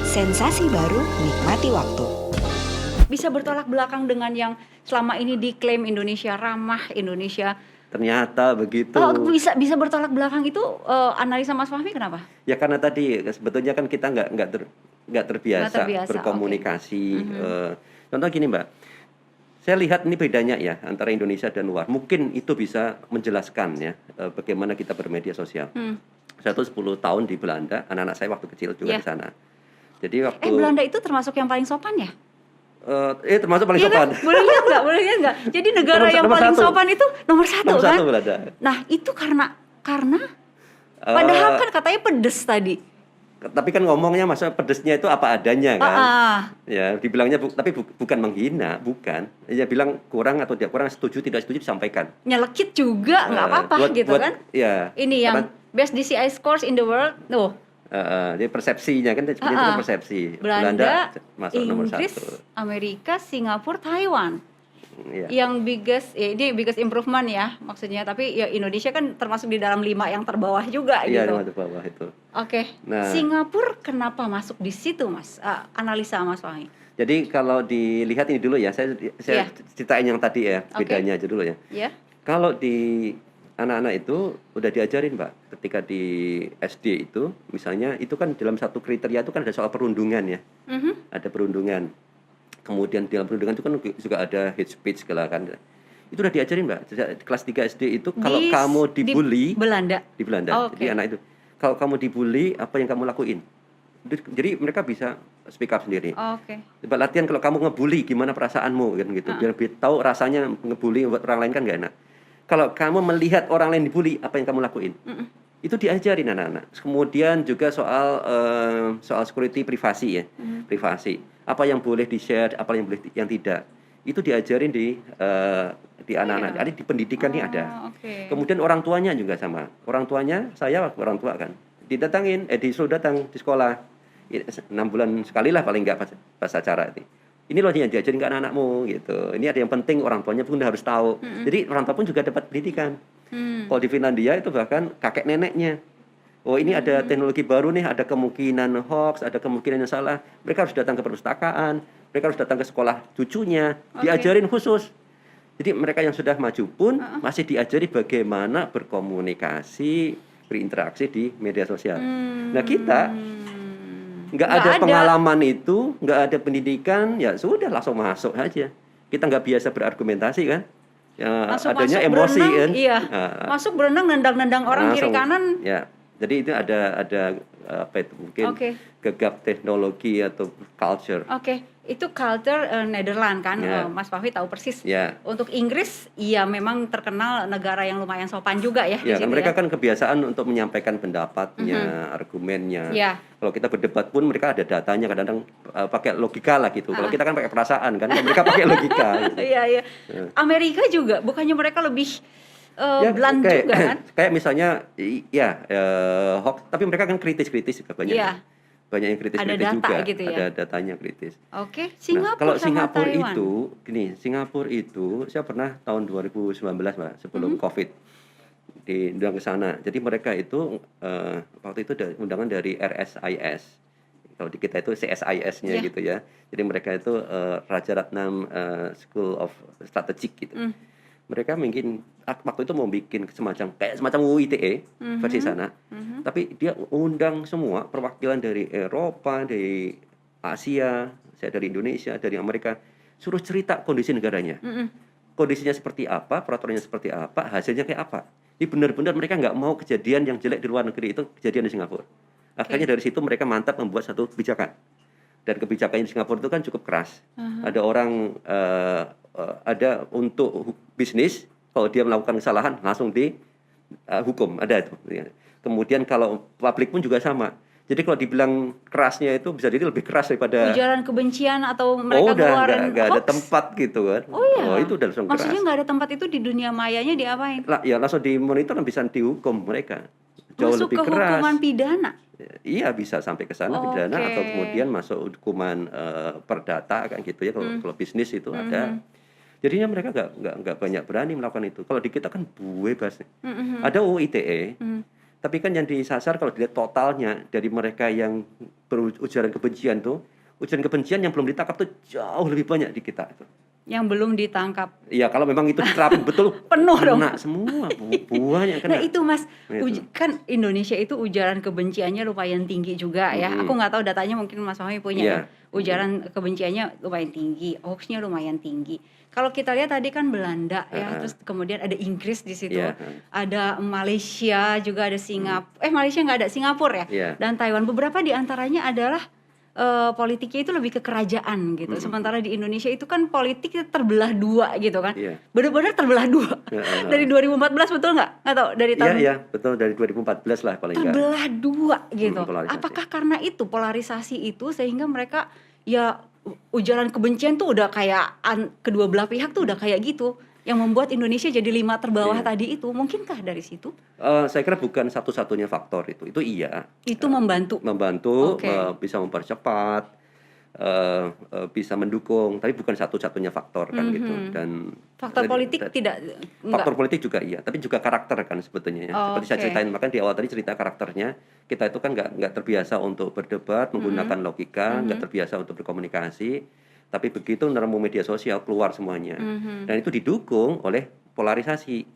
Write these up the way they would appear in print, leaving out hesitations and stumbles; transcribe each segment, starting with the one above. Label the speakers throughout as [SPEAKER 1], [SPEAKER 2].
[SPEAKER 1] Sensasi baru, nikmati waktu.
[SPEAKER 2] Bisa bertolak belakang dengan yang selama ini diklaim Indonesia ramah, Indonesia.
[SPEAKER 3] Ternyata begitu.
[SPEAKER 2] Bisa bertolak belakang itu, analisa Mas Fahmi kenapa?
[SPEAKER 3] Ya karena tadi sebetulnya kan kita nggak terbiasa berkomunikasi. Contoh gini Mbak, saya lihat ini bedanya ya antara Indonesia dan luar. Mungkin itu bisa menjelaskan ya bagaimana kita bermedia sosial. Saya tuh 10 tahun di Belanda, anak-anak saya waktu kecil juga di sana. Jadi waktu
[SPEAKER 2] Belanda itu termasuk yang paling sopan ya?
[SPEAKER 3] Termasuk paling
[SPEAKER 2] Iya
[SPEAKER 3] sopan.
[SPEAKER 2] kan? Boleh lihat nggak? Jadi negara yang
[SPEAKER 3] Nomor
[SPEAKER 2] paling
[SPEAKER 3] satu.
[SPEAKER 2] sopan itu nomor satu
[SPEAKER 3] Nomor
[SPEAKER 2] kan?
[SPEAKER 3] satu Belanda.
[SPEAKER 2] Nah itu karena padahal kan katanya pedes tadi.
[SPEAKER 3] Tapi kan ngomongnya masa pedesnya itu apa adanya kan. Ya, dibilangnya tapi bukan menghina, bukan. Ya bilang kurang atau tidak kurang, setuju tidak setuju disampaikan.
[SPEAKER 2] Nyelekit juga nggak apa-apa gitu kan?
[SPEAKER 3] Ya.
[SPEAKER 2] Ini yang best DCI scores in the world,
[SPEAKER 3] Jadi persepsinya kan sebenarnya itu kan persepsi.
[SPEAKER 2] Belanda
[SPEAKER 3] masuk nomor
[SPEAKER 2] Inggris,
[SPEAKER 3] 1.
[SPEAKER 2] Amerika, Singapura, Taiwan.
[SPEAKER 3] Ya.
[SPEAKER 2] Yang ini biggest improvement ya maksudnya, tapi ya Indonesia kan termasuk di dalam 5 yang terbawah juga
[SPEAKER 3] Iya,
[SPEAKER 2] gitu.
[SPEAKER 3] Iya, terbawah itu.
[SPEAKER 2] Oke.
[SPEAKER 3] Nah,
[SPEAKER 2] Singapura kenapa masuk di situ Mas? Analisa Mas Fahmi.
[SPEAKER 3] Jadi kalau dilihat ini dulu ya, saya ceritain yang tadi ya, bedanya aja dulu ya.
[SPEAKER 2] Yeah.
[SPEAKER 3] Kalau di anak-anak itu udah diajarin Mbak, ketika di SD itu, misalnya itu kan dalam satu kriteria itu kan ada soal perundungan ya. Ada perundungan. Kemudian di dalam perundungan itu kan juga ada hate speech segala kan. Itu udah diajarin Mbak. Kelas 3 SD itu kalau kamu dibully
[SPEAKER 2] di Belanda.
[SPEAKER 3] Di Belanda. Jadi anak itu kalau kamu dibully, apa yang kamu lakuin? Jadi mereka bisa speak up sendiri. Coba latihan kalau kamu ngebully gimana perasaanmu kan gitu. Biar tahu rasanya ngebully orang lain kan gak enak. Kalau kamu melihat orang lain dibully, apa yang kamu lakuin? Itu diajarin anak-anak. Kemudian juga soal security privasi ya. Privasi. Apa yang boleh di-share, apa yang boleh yang tidak. Itu diajarin di anak-anak. Jadi di pendidikan ini ada. Kemudian orang tuanya juga sama. Orang tuanya, saya waktu orang tua kan, disuruh datang di sekolah 6 bulan sekali lah paling nggak pas acara itu. Ini loh yang diajarin ke anak-anakmu gitu. Ini ada yang penting orang tuanya pun harus tahu. Jadi orang tua pun juga dapat pendidikan. Kalau di Finlandia itu bahkan kakek neneknya. Oh ini ada teknologi baru nih, ada kemungkinan hoax, ada kemungkinan yang salah. Mereka harus datang ke perpustakaan, mereka harus datang ke sekolah cucunya, diajarin khusus. Jadi mereka yang sudah maju pun masih diajari bagaimana berkomunikasi, berinteraksi di media sosial. Nah kita nggak ada pengalaman itu, nggak ada pendidikan, ya sudah langsung masuk aja. Kita nggak biasa berargumentasi kan, adanya emosi kan.
[SPEAKER 2] Iya. Masuk berenang nendang-nendang orang kiri kanan.
[SPEAKER 3] Ya, jadi itu ada apa itu mungkin gegap teknologi atau culture.
[SPEAKER 2] Itu culture Netherlands kan, Mas Fahmi tahu persis. Untuk Inggris, iya memang terkenal negara yang lumayan sopan juga ya.
[SPEAKER 3] Ya, mereka kan kebiasaan untuk menyampaikan pendapatnya, argumennya. Kalau kita berdebat pun mereka ada datanya, kadang-kadang pakai logika lah gitu. Kalau kita kan pakai perasaan kan, mereka pakai logika. Gitu.
[SPEAKER 2] Iya. Amerika juga, bukannya mereka lebih blunt juga kan?
[SPEAKER 3] Kayak misalnya, hoax, tapi mereka kan kritis-kritis juga banyak. Banyak yang kritis-kritis juga,
[SPEAKER 2] gitu ya?
[SPEAKER 3] Ada datanya kritis.
[SPEAKER 2] Singapura
[SPEAKER 3] kalau
[SPEAKER 2] sama
[SPEAKER 3] Singapura
[SPEAKER 2] Taiwan.
[SPEAKER 3] Singapura itu saya pernah tahun 2019 Mbak, sebelum Covid diundang ke sana. Jadi mereka itu waktu itu ada undangan dari RSIS. Kalau di kita itu CSIS-nya gitu ya. Jadi mereka itu Raja Ratnam School of Strategic gitu. Mereka mungkin waktu itu mau bikin semacam UITE versi sana. Tapi dia undang semua perwakilan dari Eropa, dari Asia, saya dari Indonesia, dari Amerika, suruh cerita kondisi negaranya. Kondisinya seperti apa, peraturannya seperti apa, hasilnya kayak apa. Ini benar-benar mereka nggak mau kejadian yang jelek di luar negeri itu kejadian di Singapura. Akhirnya dari situ mereka mantap membuat satu kebijakan. Dan kebijakan di Singapura itu kan cukup keras. Ada orang ada untuk bisnis, kalau dia melakukan kesalahan langsung dihukum, ada itu. Kemudian kalau publik pun juga sama. Jadi kalau dibilang kerasnya itu bisa jadi lebih keras daripada
[SPEAKER 2] ujaran kebencian atau mereka keluarin
[SPEAKER 3] nggak ada tempat gitu kan. Itu udah langsung keras.
[SPEAKER 2] Maksudnya nggak ada tempat itu di dunia mayanya diapain?
[SPEAKER 3] Ya langsung dimonitor dan bisa dihukum mereka. Jauh
[SPEAKER 2] masuk
[SPEAKER 3] lebih
[SPEAKER 2] ke
[SPEAKER 3] keras.
[SPEAKER 2] Hukuman pidana?
[SPEAKER 3] Iya bisa sampai ke sana pidana atau kemudian masuk hukuman perdata kan gitu ya kalau bisnis itu ada. Jadinya mereka nggak banyak berani melakukan itu. Kalau di kita kan bebas. Ada UU ITE. Tapi kan yang disasar kalau dilihat totalnya dari mereka yang berujaran kebencian tuh, ujaran kebencian yang belum ditangkap tuh jauh lebih banyak di kita itu.
[SPEAKER 2] Yang belum ditangkap.
[SPEAKER 3] Iya, kalau memang itu diterapin betul
[SPEAKER 2] penuh dong.
[SPEAKER 3] Kena semua, banyak kena.
[SPEAKER 2] Nah itu Mas, kan Indonesia itu ujaran kebenciannya lumayan tinggi juga ya. Aku nggak tahu datanya, mungkin Mas Fahmi punya ya. Ujaran kebenciannya lumayan tinggi, hoaxnya lumayan tinggi. Kalau kita lihat tadi kan Belanda ya, terus kemudian ada Inggris di situ, ada Malaysia juga, ada Singapura. Malaysia nggak ada, Singapura ya, dan Taiwan. Beberapa di antaranya adalah politiknya itu lebih ke kerajaan gitu. Sementara di Indonesia itu kan politiknya terbelah dua gitu kan. Benar-benar terbelah dua. Dari 2014 betul nggak? Nggak tahu dari tahun.
[SPEAKER 3] Iya, betul, dari 2014 lah paling nggak.
[SPEAKER 2] Terbelah dua gitu. Apakah karena itu polarisasi itu sehingga mereka ya ujaran kebencian tuh udah kayak kedua belah pihak tuh udah kayak gitu, yang membuat Indonesia jadi 5 terbawah tadi itu, mungkinkah dari situ?
[SPEAKER 3] Saya kira bukan satu-satunya faktor itu iya.
[SPEAKER 2] Itu membantu,
[SPEAKER 3] bisa mempercepat, bisa mendukung, tapi bukan satu-satunya faktor kan gitu. Dan
[SPEAKER 2] faktor politik
[SPEAKER 3] faktor politik juga iya, tapi juga karakter kan sebetulnya ya. Seperti saya ceritain, makanya di awal tadi cerita karakternya, kita itu kan nggak terbiasa untuk berdebat menggunakan logika, nggak terbiasa untuk berkomunikasi, tapi begitu nemu media sosial keluar semuanya. Dan itu didukung oleh polarisasi.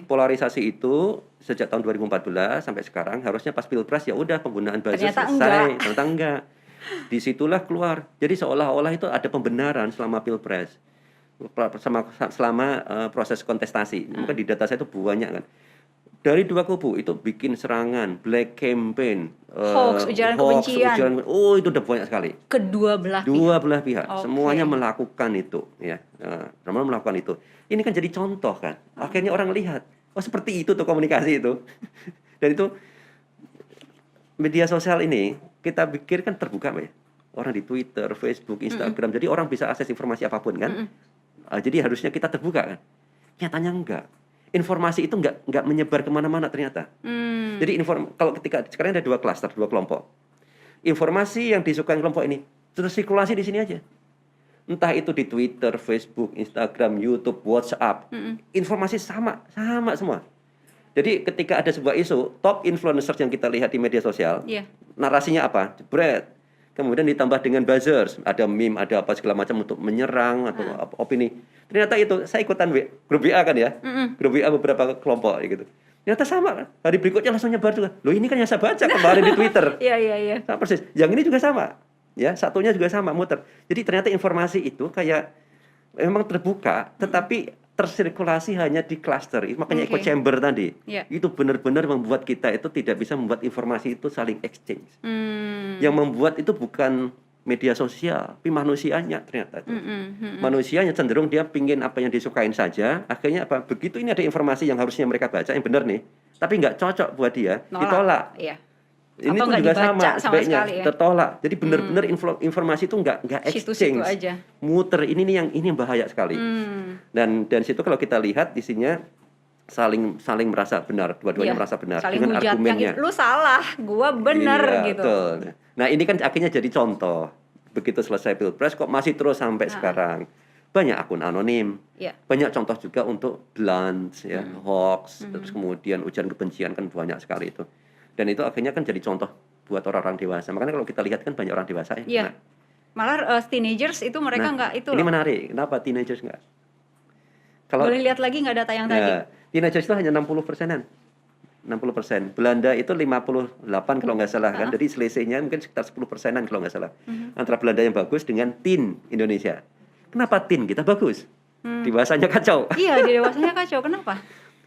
[SPEAKER 3] Polarisasi itu sejak tahun 2014 sampai sekarang harusnya pas Pilpres ya udah penggunaan buzzer selesai, ternyata enggak. Disitulah keluar. Jadi seolah-olah itu ada pembenaran selama Pilpres, selama proses kontestasi. Maka di data saya itu banyak kan. Dari dua kubu itu bikin serangan, black campaign,
[SPEAKER 2] hoax, ujaran kebencian.
[SPEAKER 3] Itu udah banyak sekali.
[SPEAKER 2] Kedua belah
[SPEAKER 3] pihak. Semuanya melakukan itu, ya. Melakukan itu. Ini kan jadi contoh kan. Akhirnya orang lihat, seperti itu tuh komunikasi itu. Dan itu media sosial ini kita pikir kan terbuka ya. Orang di Twitter, Facebook, Instagram. Jadi orang bisa akses informasi apapun kan. Jadi harusnya kita terbuka kan. Nyatanya enggak. Informasi itu nggak menyebar kemana-mana ternyata. Jadi kalau ketika sekarang ada 2 klaster, 2 kelompok. Informasi yang disukai kelompok ini terus sirkulasi di sini aja. Entah itu di Twitter, Facebook, Instagram, YouTube, WhatsApp. Informasi sama semua. Jadi ketika ada sebuah isu, top influencers yang kita lihat di media sosial, narasinya apa? Jebret. Kemudian ditambah dengan buzzers, ada meme, ada apa segala macam untuk menyerang atau opini. Ternyata itu saya ikutan grup WA kan ya, grup WA beberapa kelompok gitu. Ternyata sama kan. Hari berikutnya langsung nyebar juga. Loh ini kan yang saya baca kemarin di Twitter.
[SPEAKER 2] Iya.
[SPEAKER 3] Sama persis. Yang ini juga sama. Ya, satunya juga sama muter. Jadi ternyata informasi itu kayak memang terbuka, tetapi tersirkulasi hanya di cluster. Makanya echo chamber tadi. Itu benar-benar membuat kita itu tidak bisa membuat informasi itu saling exchange. Yang membuat itu bukan media sosial, tapi manusianya ternyata itu. Manusianya cenderung dia pingin apa yang disukain saja. Akhirnya apa? Begitu ini ada informasi yang harusnya mereka baca yang benar nih, tapi nggak cocok buat dia, ditolak. Ini tuh juga sama sebaiknya tertolak. Jadi benar-benar informasi itu nggak exchange, muter. Ini yang bahaya sekali. Dan situ kalau kita lihat isinya saling merasa benar, dua-duanya merasa benar dengan argumennya.
[SPEAKER 2] Lu salah, gua benar gitu.
[SPEAKER 3] Betul. Nah ini kan akhirnya jadi contoh. Begitu selesai Pilpres kok masih terus sampai sekarang. Banyak akun anonim, banyak contoh juga untuk blunt, hoax, terus kemudian ujaran kebencian kan banyak sekali itu. Dan itu akhirnya kan jadi contoh buat orang-orang dewasa. Makanya kalau kita lihat kan banyak orang dewasa ya.
[SPEAKER 2] Malah teenagers itu mereka nggak itu.
[SPEAKER 3] Ini menarik. Kenapa teenagers nggak?
[SPEAKER 2] Boleh lihat lagi nggak data yang tadi?
[SPEAKER 3] Teenagers itu hanya 60%. 60%. Belanda itu 58 kalau nggak salah kan. Jadi selisihnya mungkin sekitar 10%-an kalau nggak salah. Antara Belanda yang bagus dengan teen Indonesia. Kenapa teen kita bagus? Dewasanya kacau.
[SPEAKER 2] Iya, dewasanya kacau. Kenapa?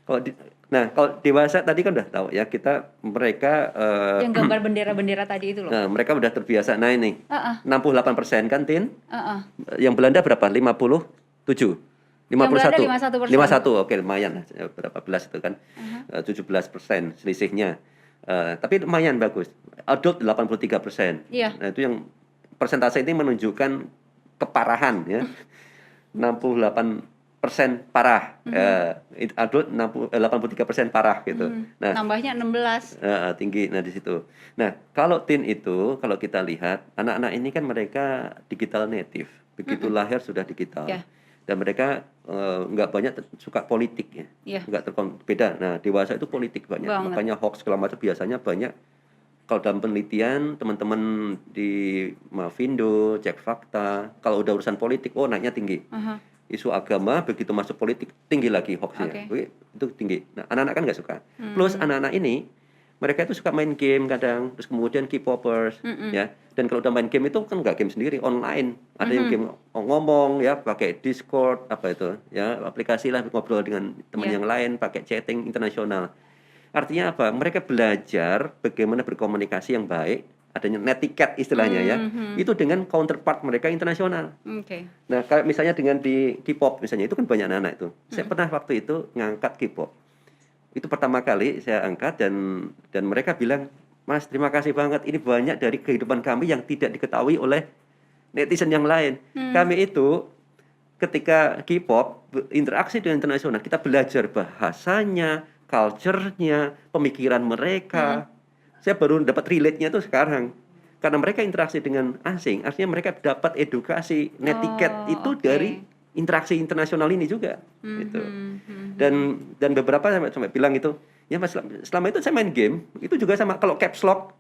[SPEAKER 3] Kalau dewasa tadi kan udah tahu ya, mereka
[SPEAKER 2] yang gambar bendera-bendera tadi itu loh.
[SPEAKER 3] Nah, mereka udah terbiasa. Nah ini 68% kan teen. Yang Belanda berapa? 57. 51. 51. Oke, lumayan. Berapa belas itu kan? 17% selisihnya. Tapi lumayan bagus. Adult 83%. Nah, itu yang persentase ini menunjukkan keparahan ya. 68% parah. Adult 83% parah gitu.
[SPEAKER 2] Nah, tambahnya 16.
[SPEAKER 3] Tinggi di situ. Nah, kalau teen itu kalau kita lihat anak-anak ini kan mereka digital native. Begitu lahir sudah digital. dan mereka nggak banyak suka politik ya, nggak beda. Nah dewasa itu politik banyak, makanya hoax segala macam biasanya banyak. Kalau dalam penelitian teman-teman di Mavindo cek fakta, kalau udah urusan politik naiknya tinggi. Isu agama begitu masuk politik tinggi lagi hoaxnya, itu tinggi. Nah anak-anak kan nggak suka. Plus anak-anak ini mereka itu suka main game kadang, terus kemudian K-popers, ya. Dan kalau udah main game itu kan nggak game sendiri, online. Ada yang game ngomong, ya, pakai Discord, apa itu, ya, aplikasi lah ngobrol dengan teman yang lain, pakai chatting internasional. Artinya apa? Mereka belajar bagaimana berkomunikasi yang baik, adanya netiquette istilahnya ya, itu dengan counterpart mereka internasional. Nah, kayak misalnya dengan di K-pop misalnya, itu kan banyak anak-anak itu. Saya pernah waktu itu ngangkat K-pop. Itu pertama kali saya angkat dan mereka bilang, Mas terima kasih banget, ini banyak dari kehidupan kami yang tidak diketahui oleh netizen yang lain. Kami itu ketika K-pop interaksi dengan internasional, kita belajar bahasanya, culture-nya, pemikiran mereka. Saya baru dapat relate-nya tuh sekarang. Karena mereka interaksi dengan asing, artinya mereka dapat edukasi netiquette itu dari interaksi internasional ini juga, gitu. Dan beberapa sampai bilang itu, ya Mas, selama itu saya main game, itu juga sama kalau caps lock,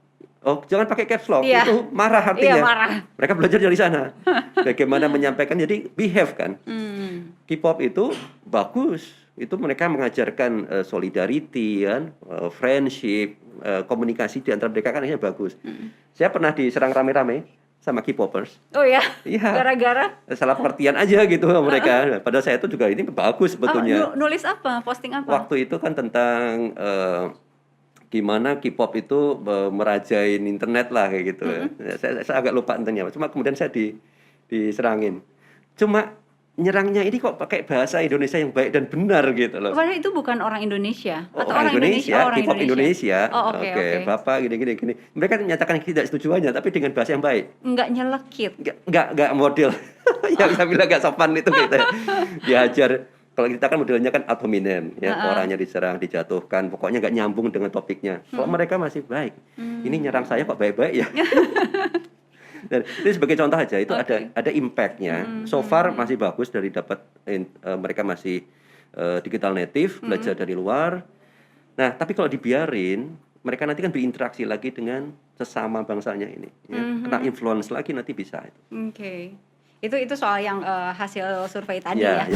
[SPEAKER 3] jangan pakai caps lock, itu marah artinya.
[SPEAKER 2] Marah.
[SPEAKER 3] Mereka belajar dari sana, bagaimana menyampaikan, jadi behave kan. K-pop itu bagus, itu mereka mengajarkan solidarity, kan, friendship, komunikasi di antara mereka kan akhirnya bagus. Saya pernah diserang rame-rame sama K-popers. Oh ya? Iya. Gara-gara? Salah pengertian aja gitu mereka. Padahal saya itu juga ini bagus sebetulnya.
[SPEAKER 2] Nulis apa? Posting apa?
[SPEAKER 3] Waktu itu kan tentang gimana K-pop itu merajain internet lah kayak gitu. Saya agak lupa tentangnya. Cuma kemudian saya diserangin. Cuma nyerangnya ini kok pakai bahasa Indonesia yang baik dan benar gitu loh.
[SPEAKER 2] Padahal itu bukan orang Indonesia atau
[SPEAKER 3] orang Indonesia, K-pop Indonesia.
[SPEAKER 2] Oke.
[SPEAKER 3] Bapak gini. Mereka menyatakan tidak setujuannya tapi dengan bahasa yang baik.
[SPEAKER 2] Enggak nyelekit.
[SPEAKER 3] Enggak model. Yang saya bilang enggak sopan itu kita diajar. Kalau kita kan modelnya kan ad hominem, ya, orangnya diserang, dijatuhkan, pokoknya enggak nyambung dengan topiknya. Kalau mereka masih baik. Ini nyerang saya kok baik-baik ya. Dan ini sebagai contoh aja, itu ada impact-nya. So far masih bagus dari dapat mereka masih digital native, belajar dari luar. Nah, tapi kalau dibiarin, mereka nanti kan berinteraksi lagi dengan sesama bangsanya ini. Ya. Kena influence lagi nanti bisa.
[SPEAKER 2] Itu soal yang hasil survei tadi ya.